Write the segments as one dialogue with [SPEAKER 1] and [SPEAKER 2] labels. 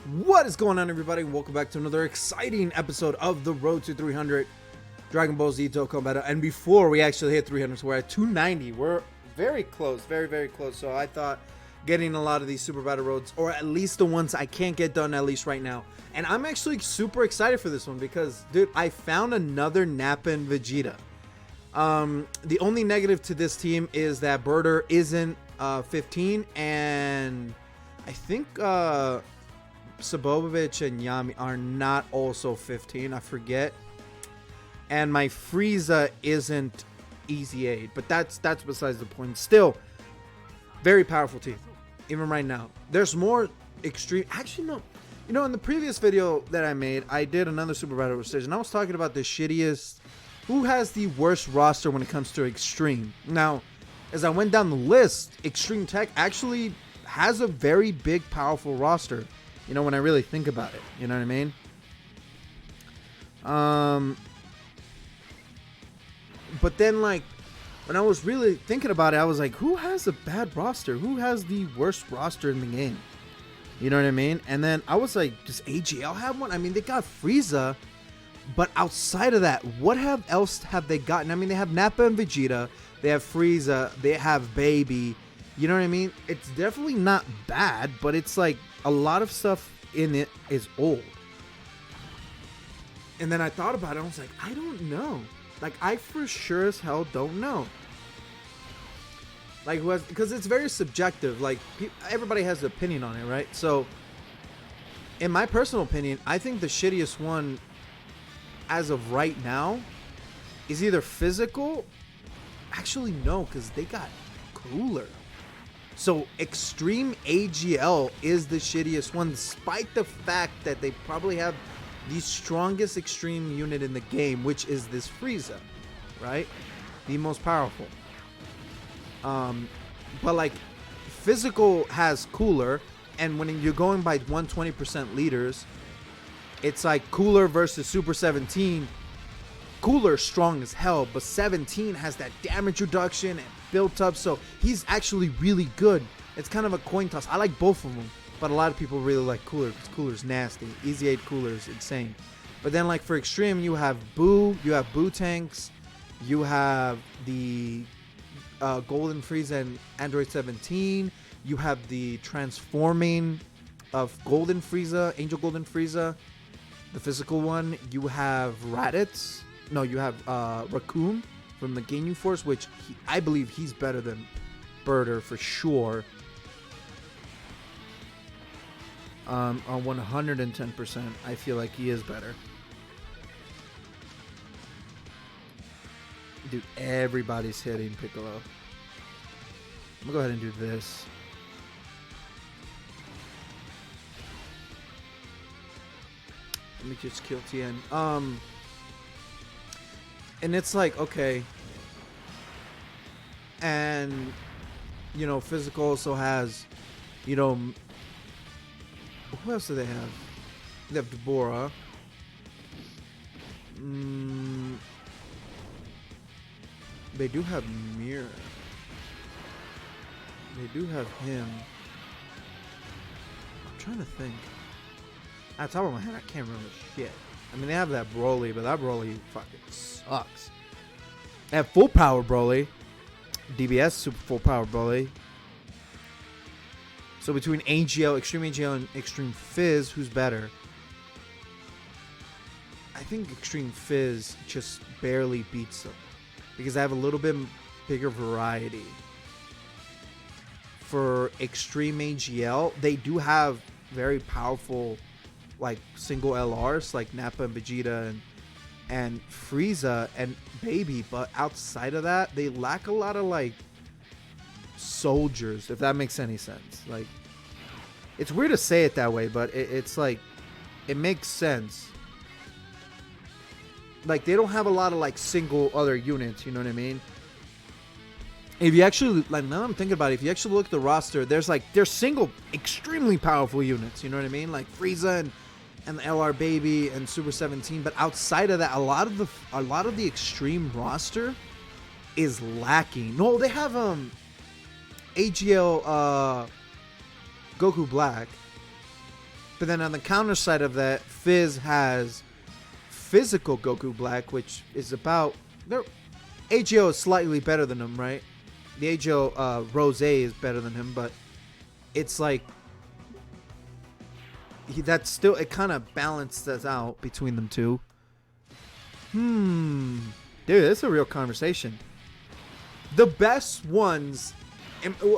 [SPEAKER 1] What is going on, everybody? Welcome back to another exciting episode of the Road to 300 Dragon Ball Z Dokkan Battle. And before we actually hit 300, so we're at 290. We're very close, very close. So I thought getting a lot of these Super Battle Roads, or at least the ones I can't get done at least right now. And I'm actually super excited for this one because, dude, I found another Nappa and Vegeta. The only negative to this team is that Birder isn't 15, and I think Sabobovich and Yami are not also 15. I forget. And my Frieza isn't easy 8, but that's besides the point. Still, very powerful team, even right now. There's more extreme. Actually, no. You know, in the previous video that I made, I did another Super Battle stage, and I was talking about the shittiest. Who has the worst roster when it comes to extreme? Now, as I went down the list, Extreme Tech actually has a very big, powerful roster. You know, when I really think about it, you know what I mean? But then, like, when I was really thinking about it, I was like, who has a bad roster? Who has the worst roster in the game? You know what I mean? And then I was like, does AGL have one? I mean, they got Frieza, but outside of that, what else have they gotten? I mean, they have Nappa and Vegeta, they have Frieza, they have Baby. You know what I mean? It's definitely not bad, but it's like a lot of stuff in it is old. And then I thought about it, I was like, I don't know. Like, I for sure as hell don't know. Like, because it's very subjective. Like, everybody has an opinion on it, right? So, in my personal opinion, I think the shittiest one, as of right now, is either physical. Actually, no, because they got cooler. So, Extreme AGL is the shittiest one, despite the fact that they probably have the strongest extreme unit in the game, which is this Frieza, right? The most powerful. But like, physical has cooler, and when you're going by 120% leaders, it's like cooler versus Super 17. Cooler strong as hell, but 17 has that damage reduction and built up, so he's actually really good. It's kind of a coin toss. I like both of them, but a lot of people really like Cooler because Cooler's nasty. Easy 8 Cooler is insane. But then, like, for Extreme, you have Boo, you have Boo Tanks, you have the Golden Frieza and Android 17, you have the transforming of Golden Frieza, Angel Golden Frieza, the physical one. You have Raditz. No, you have Raccoon from the Ginyu Force, which I believe he's better than Birder for sure. On 110%, I feel like he is better. Dude, everybody's hitting Piccolo. I'm gonna go ahead and do this. Let me just kill Tien. And it's like, okay. And, you know, physical also has, you know, who else do they have? They have Deborah. They do have Mirror. They do have him. I'm trying to think. At the top of my head, I can't remember shit. I mean, they have that Broly, but that Broly fucking sucks. They have full power Broly. DBS, super full power Broly. So between AGL, Extreme AGL, and Extreme Fizz, who's better? I think Extreme Fizz just barely beats them because I have a little bit bigger variety. For Extreme AGL, they do have very powerful, like, single LRs, like Nappa and Vegeta and Frieza and Baby, but outside of that, they lack a lot of, like, soldiers, if that makes any sense. Like, it's weird to say it that way, but it's like, it makes sense. Like, they don't have a lot of, like, single other units, you know what I mean? If you actually, like, now I'm thinking about it, if you actually look at the roster, there's single extremely powerful units, you know what I mean? Like Frieza and the LR Baby and Super 17, but outside of that, a lot of the extreme roster is lacking. No, they have AGL Goku Black, But then on the counter side of that, Fizz has physical Goku Black, which is about their AGO is slightly better than him, right? The AGO Rose is better than him, but it's like that's still, it kind of balances out between them two. Dude, that's a real conversation. The best ones,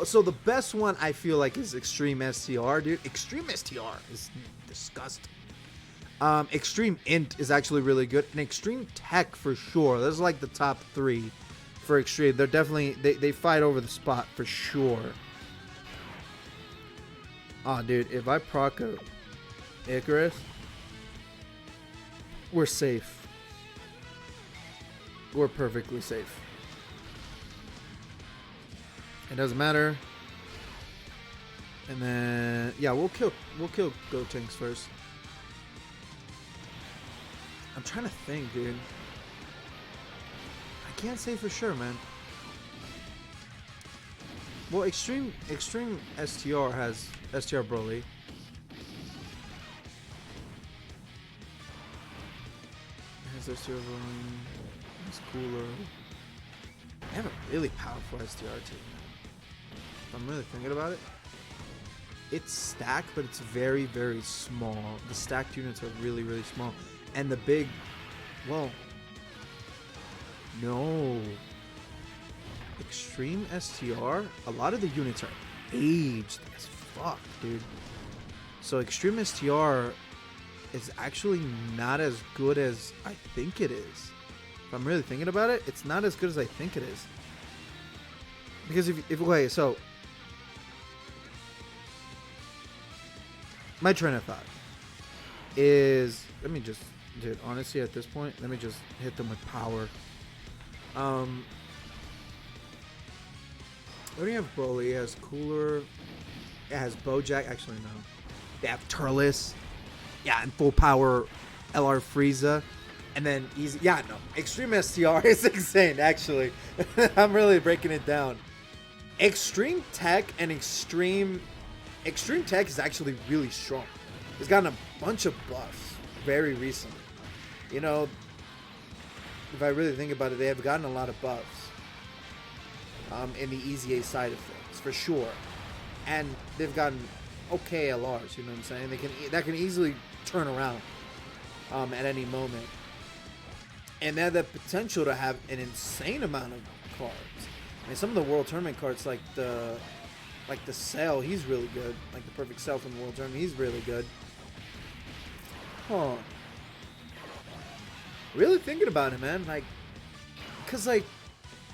[SPEAKER 1] so the best one I feel like is Extreme STR, dude. Extreme STR is disgusting. Extreme Int is actually really good, and Extreme Tech for sure. Those are like the top 3 for Extreme. They're definitely, they fight over the spot for sure. Oh, dude, if I proc a Icarus, we're safe. We're perfectly safe. It doesn't matter. And then yeah, we'll kill Gotenks first. I'm trying to think, dude. I can't say for sure, man. Well, Extreme STR has STR Broly. Has STR Broly. It's cooler. I have a really powerful STR team. If I'm really thinking about it, it's stacked, but it's very, very small. The stacked units are really, really small. And the big, well, no. Extreme STR, a lot of the units are aged as fuck, dude. So Extreme STR is actually not as good as I think it is. If I'm really thinking about it, it's not as good as I think it is. Because if okay, so my train of thought is, let me just, dude, honestly at this point, let me just hit them with power. What do you have? Broly has cooler. It has Bojack. Actually, no. They have Turles. Yeah, and full power LR Frieza. And then easy. Yeah, no. Extreme STR is insane, actually. I'm really breaking it down. Extreme Tech and Extreme Tech is actually really strong. It's gotten a bunch of buffs very recently. You know, if I really think about it, they have gotten a lot of buffs. In the Easy A side of things, for sure. And they've gotten okay LRs, you know what I'm saying? That can easily turn around at any moment. And they have the potential to have an insane amount of cards. I mean, some of the World Tournament cards, like the Cell, he's really good. Like the Perfect Cell from the World Tournament, he's really good. Huh. Really thinking about it, man. Like, because, like,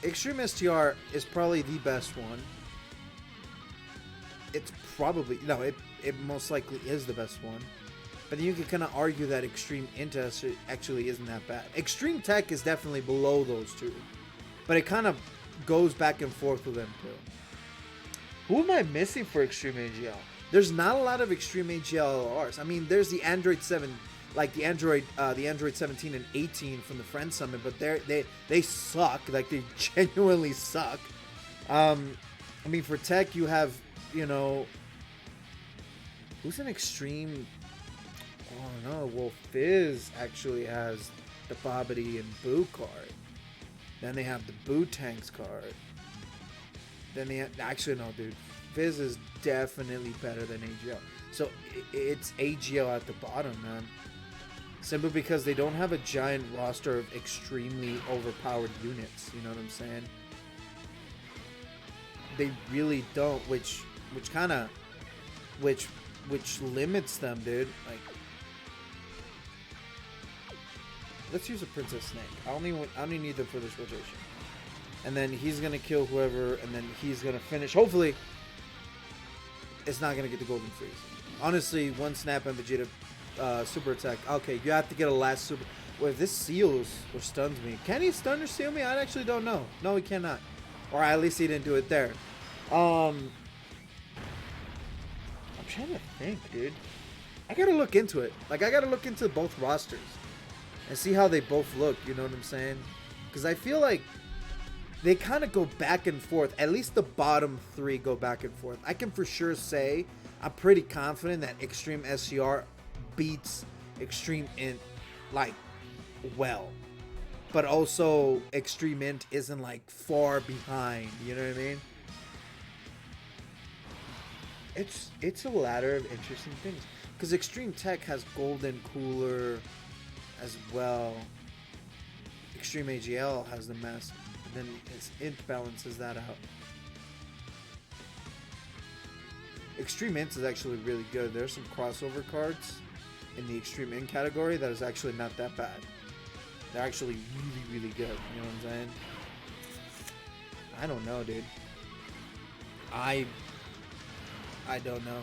[SPEAKER 1] Extreme STR is probably the best one. It's probably, no, it most likely is the best one. But then you can kind of argue that Extreme Int actually isn't that bad. Extreme Tech is definitely below those two. But it kind of goes back and forth with them too. Who am I missing for Extreme AGL? There's not a lot of Extreme AGL LRs. I mean, there's the Android 7, like the Android 17 and 18 from the Friend Summit, but they suck. Like, they genuinely suck. I mean, for Tech, you have, you know, who's an Extreme? Oh no, well, Fizz actually has the Bobbity and Boo card. Then they have the Boo Tanks card. Then they have, actually no, dude, Fizz is definitely better than AGL. So it's AGL at the bottom, man. Simply because they don't have a giant roster of extremely overpowered units. You know what I'm saying? They really don't, which limits them, dude. Like, let's use a Princess Snake. I only need them for this rotation. And then he's gonna kill whoever, and then he's gonna finish. Hopefully, it's not gonna get the Golden Freeze. Honestly, one snap and Vegeta super attack. Okay, you have to get a last super. Well, if this seals or stuns me, can he stun or seal me? I actually don't know. No, he cannot. Or at least he didn't do it there. I'm trying to think, dude. I gotta look into it. Like, I gotta look into both rosters and see how they both look. You know what I'm saying? Because I feel like they kind of go back and forth. At least the bottom three go back and forth. I can for sure say I'm pretty confident that Extreme STR beats Extreme Int like well. But also Extreme Int isn't like far behind, you know what I mean? It's a ladder of interesting things. Because Extreme Tech has Golden Cooler as well. Extreme AGL has the mass, then its Int balances that out. Extreme Int is actually really good. There's some crossover cards in the Extreme Int category that is actually not that bad. They're actually really, really good. You know what I'm saying? I don't know, dude. I don't know.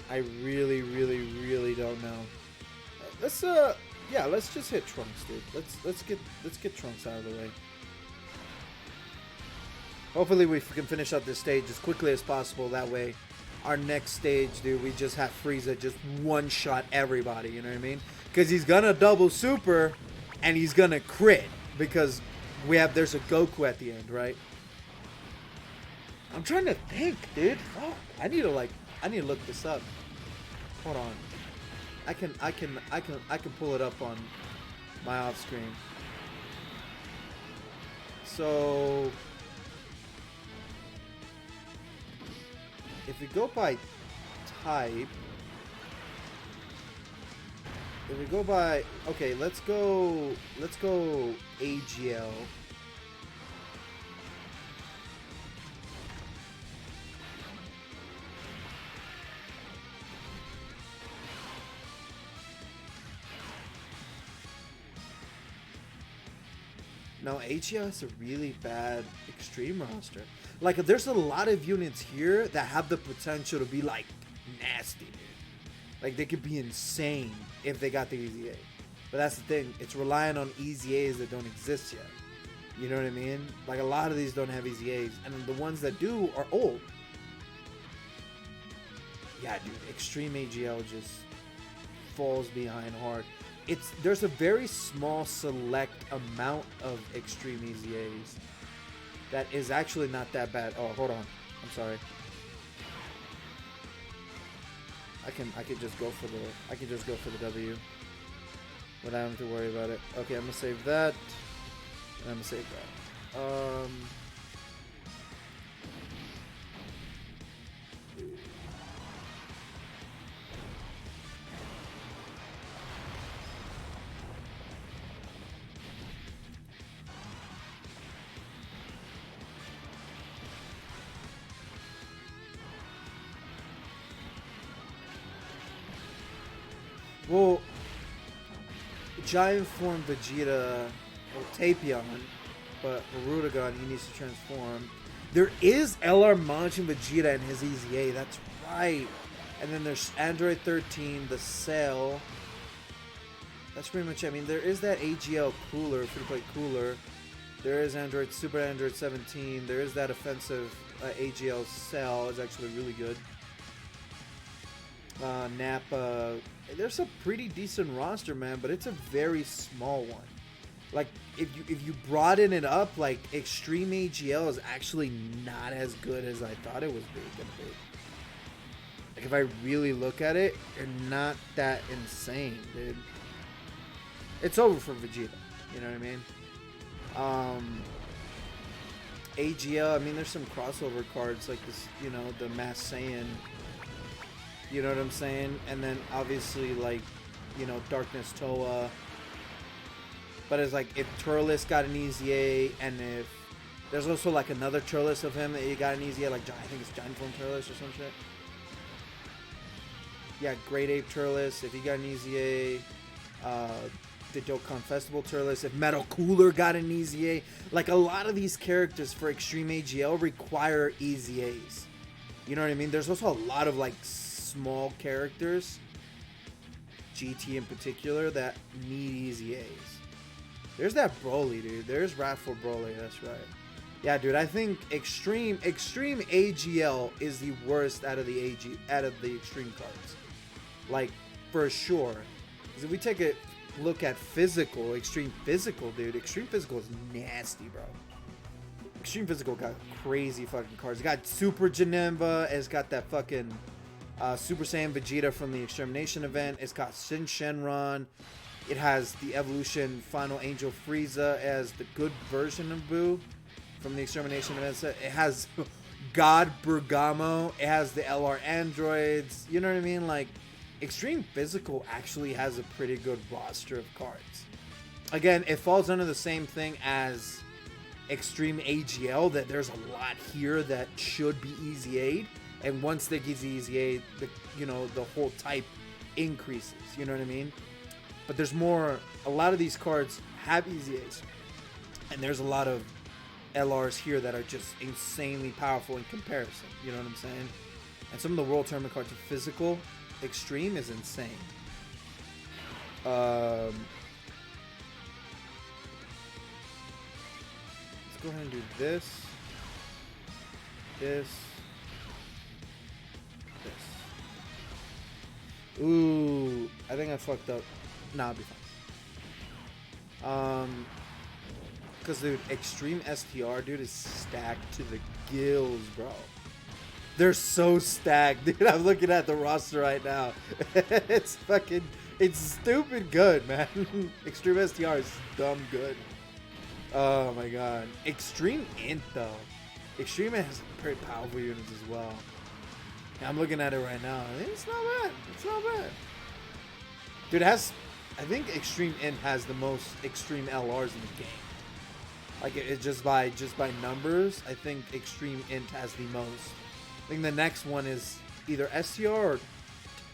[SPEAKER 1] I really, really, really don't know. Let's just hit Trunks, dude. Let's get Trunks out of the way. Hopefully we can finish up this stage as quickly as possible. That way, our next stage, dude, we just have Frieza just one-shot everybody. You know what I mean? Because he's gonna double super, and he's gonna crit because there's a Goku at the end, right? I'm trying to think, dude. Oh, I need to look this up. Hold on. I can pull it up on my off screen. So if we go by type, okay, let's go AGL. No, AGL has a really bad Extreme roster. Like, there's a lot of units here that have the potential to be, like, nasty, dude. Like, they could be insane if they got the Easy A. But that's the thing. It's relying on Easy A's that don't exist yet. You know what I mean? Like, a lot of these don't have Easy A's. And the ones that do are old. Yeah, dude. Extreme AGL just falls behind hard. There's a very small select amount of Extreme Easy A's that is actually not that bad. Oh, hold on. I'm sorry. I could just go for the W without having to worry about it. Okay, I'm gonna save that. And I'm gonna save that. Well, Giant Form Vegeta, or Tapion, but Barudagon, he needs to transform. There is LR Majin Vegeta in his Easy A, that's right. And then there's Android 13, the Cell. That's pretty much it. I mean, there is that AGL cooler, free-to-play cooler. There is Super Android 17. There is that offensive AGL Cell. It's actually really good. Nappa. There's a pretty decent roster, man, but it's a very small one. Like, if you broaden it up, like, Extreme AGL is actually not as good as I thought it was gonna be. Like, if I really look at it, they're not that insane, dude. It's over for Vegeta, you know what I mean? AGL, I mean, there's some crossover cards like this, you know, the Mass Saiyan. You know what I'm saying? And then obviously, like, you know, Darkness Toa. But it's like if Turles got an Easy A, and if there's also like another Turles of him that you got an Easy A, like I think it's Giant Form Turles or some shit. Yeah, Great Ape Turles, if he got an Easy A. The Dokkan Festival Turles, if Metal Cooler got an Easy A. Like, a lot of these characters for Extreme AGL require Easy A's. You know what I mean? There's also a lot of, like, small characters, GT in particular, that need Easy A's. There's that Broly, dude. There's Wrathful Broly, that's right. Yeah, dude, I think Extreme AGL is the worst out of the Extreme cards. Like, for sure. Because if we take a look at Extreme Physical, dude, Extreme Physical is nasty, bro. Extreme Physical got crazy fucking cards. It got Super Janemba. It's got that fucking Super Saiyan Vegeta from the Extermination event. It's got Shin Shenron. It has the Evolution Final Angel Frieza as the good version of Boo from the Extermination event. It has God Bergamo. It has the LR androids. You know what I mean? Like, Extreme Physical actually has a pretty good roster of cards. Again, it falls under the same thing as Extreme AGL, that there's a lot here that should be easy aid, and once they get easy aid, the whole type increases. You know what I mean? But there's more. A lot of these cards have easy aids, and there's a lot of LRs here that are just insanely powerful in comparison. You know what I'm saying? And some of the World Tournament cards of Physical Extreme is insane. Let's go ahead and do this. Ooh, I think I fucked up. Nah, I'll be fine. Because, dude, Extreme STR, dude, is stacked to the gills, bro. They're so stacked, dude. I'm looking at the roster right now. It's stupid good, man. Extreme STR is dumb good. Oh, my God. Extreme Int, though. Extreme has pretty powerful units as well. I'm looking at it right now. It's not bad. It's not bad. Dude, I think Extreme Int has the most Extreme LRs in the game. Like, it just by numbers, I think Extreme Int has the most. I think the next one is either STR or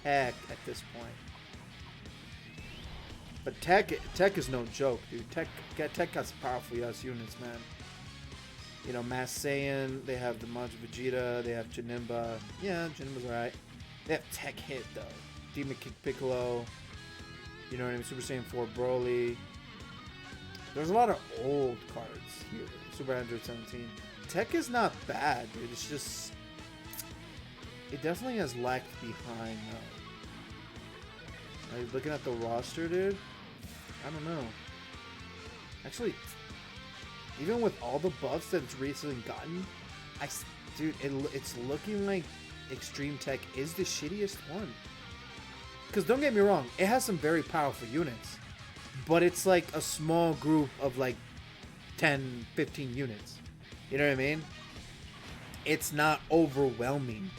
[SPEAKER 1] Tech at this point. But Tech is no joke, dude. Tech got some powerful ass units, man. You know, Mass Saiyan, they have the Majin Vegeta, they have Janemba. Yeah, Janemba's alright. They have Tech Hit, though. Demon Kick Piccolo. You know what I mean? Super Saiyan 4 Broly. There's a lot of old cards here. Super Android 17. Tech is not bad, dude. It's just... It definitely has lagged behind, though. Are you looking at the roster, dude? I don't know. Actually... Even with all the buffs that it's recently gotten, dude, it's looking like Extreme Tech is the shittiest one. Because don't get me wrong, it has some very powerful units. But it's like a small group of like 10, 15 units. You know what I mean? It's not overwhelming.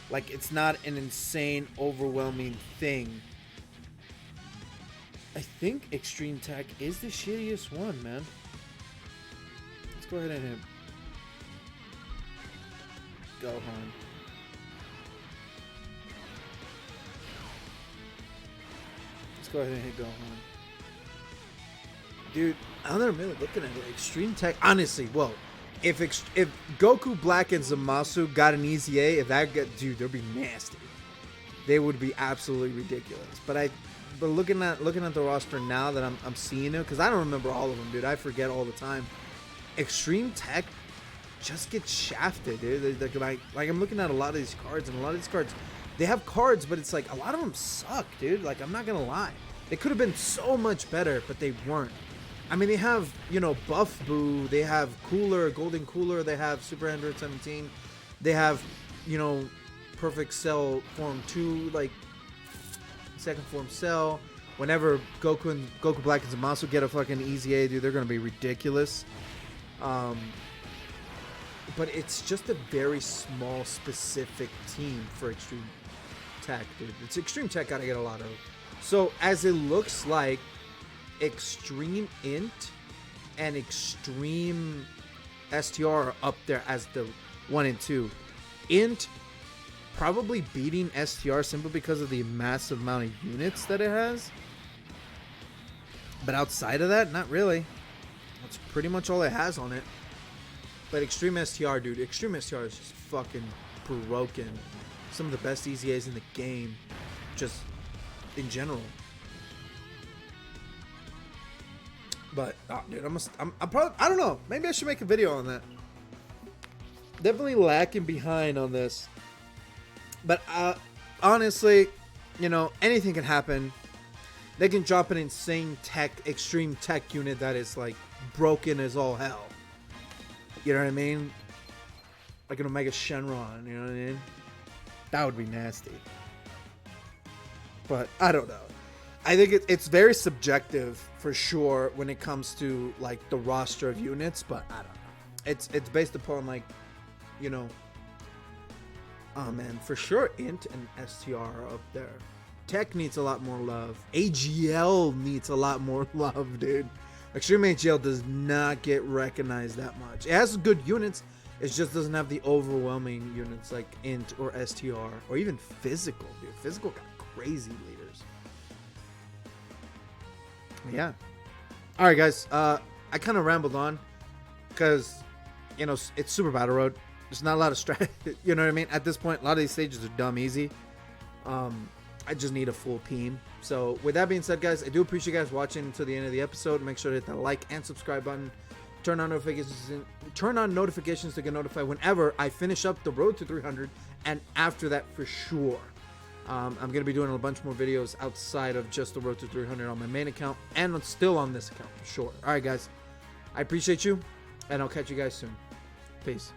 [SPEAKER 1] Like, it's not an insane, overwhelming thing. I think Extreme Tech is the shittiest one, man. Go ahead and hit Gohan. Let's go ahead and hit Gohan. Dude, I'm not really looking at it. Extreme Tech, honestly, well, if Goku Black and Zamasu got an easy A, dude, they'd be nasty. They would be absolutely ridiculous. But looking at the roster now that I'm seeing it, because I don't remember all of them, dude. I forget all the time. Extreme Tech just gets shafted, dude. Like I'm looking at a lot of these cards, and a lot of these cards, they have cards, but it's like a lot of them suck, dude. Like, I'm not gonna lie, they could have been so much better, but they weren't. I mean, they have, you know, Buff Boo, they have Cooler, Golden Cooler, they have Super Android 17, they have, you know, Perfect Cell Form 2, like second form Cell. Whenever Goku Black and Zamasu get a fucking easy A, dude, they're gonna be ridiculous. But it's just a very small, specific team for Extreme Tech, dude. It's Extreme Tech gotta get a lot of. So, as it looks like, Extreme Int and Extreme STR are up there as the 1 and 2. Int probably beating STR simply because of the massive amount of units that it has. But outside of that, not really. That's pretty much all it has on it. But Extreme STR, dude. Extreme STR is just fucking broken. Some of the best EZAs in the game. Just in general. But, dude, I'm probably... I don't know. Maybe I should make a video on that. Definitely lacking behind on this. But, honestly, you know, anything can happen. They can drop an insane Extreme Tech unit that is, like, broken as all hell. You know what I mean? Like an Omega Shenron, you know what I mean? That would be nasty. But I don't know. I think it's very subjective for sure when it comes to like the roster of units, but I don't know. It's based upon like, you know, oh man, for sure Int and STR are up there. Tech needs a lot more love. AGL needs a lot more love, dude. Extreme AGL does not get recognized that much. It has good units. It just doesn't have the overwhelming units like Int or STR or even Physical, dude. Physical got crazy leaders. Yeah. All right, guys. I kind of rambled on because, you know, it's Super Battle Road. There's not a lot of strategy. You know what I mean? At this point, a lot of these stages are dumb easy. I just need a full team. So with that being said, guys, I do appreciate you guys watching until the end of the episode. Make sure to hit that like and subscribe button. Turn on notifications to get notified whenever I finish up the road to 300, and after that for sure. I'm going to be doing a bunch more videos outside of just the road to 300 on my main account and still on this account for sure. All right, guys, I appreciate you, and I'll catch you guys soon. Peace.